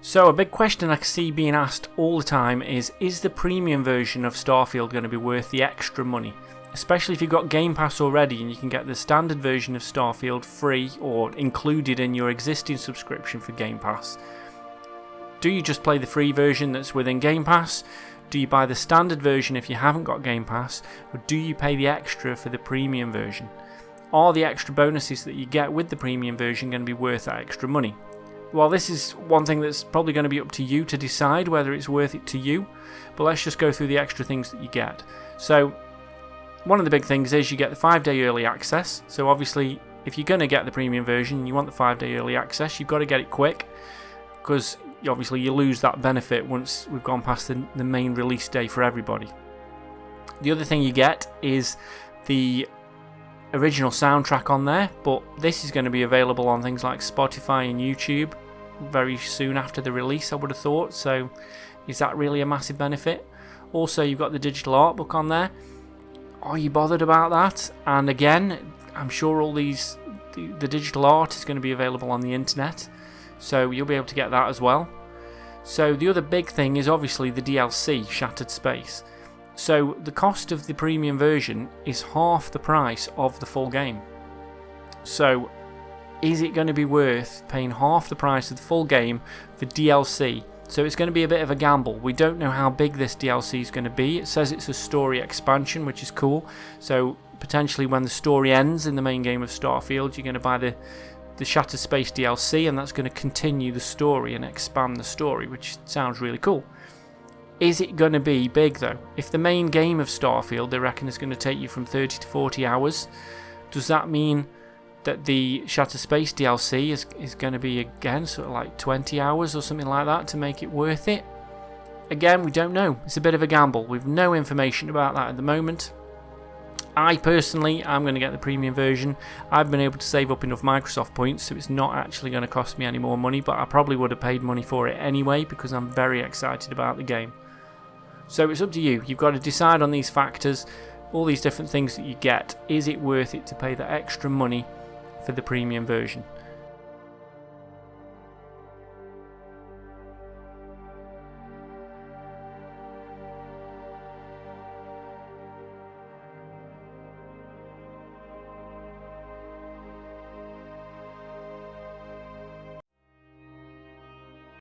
So a big question I see being asked all the time is the premium version of Starfield going to be worth the extra money? Especially if you've got Game Pass already and you can get the standard version of Starfield free or included in your existing subscription for Game Pass. Do you just play the free version that's within Game Pass? Do you buy the standard version if you haven't got Game Pass? Or do you pay the extra for the premium version? Are the extra bonuses that you get with the premium version going to be worth that extra money? Well, this is one thing that's probably going to be up to you to decide whether it's worth it to you, but let's just go through the extra things that you get. So, one of the big things is you get the 5-day early access. So obviously, if you're going to get the premium version and you want the 5-day early access, you've got to get it quick, because obviously you lose that benefit once we've gone past the main release day for everybody. The other thing you get is the original soundtrack on there, but this is going to be available on things like Spotify and YouTube very soon after the release, I would have thought. So is that really a massive benefit? Also, you've got the digital art book on there. Are you bothered about that? And again, I'm sure all the digital art is going to be available on the internet, so you'll be able to get that as well. So the other big thing is obviously the DLC, Shattered Space. So the cost of the premium version is half the price of the full game. So is it going to be worth paying half the price of the full game for DLC? So it's going to be a bit of a gamble. We don't know how big this DLC is going to be. It says it's a story expansion, which is cool. So potentially when the story ends in the main game of Starfield, you're going to buy the Shattered Space DLC, and that's going to continue the story and expand the story, which sounds really cool. Is it going to be big though? If the main game of Starfield, they reckon, is going to take you from 30 to 40 hours, does that mean that the Shattered Space DLC is going to be again sort of like 20 hours or something like that to make it worth it? Again, we don't know. It's a bit of a gamble. We've no information about that at the moment. I personally am going to get the premium version. I've been able to save up enough Microsoft points, so it's not actually going to cost me any more money, but I probably would have paid money for it anyway because I'm very excited about the game. So it's up to you. You've got to decide on these factors, all these different things that you get. Is it worth it to pay that extra money for the premium version?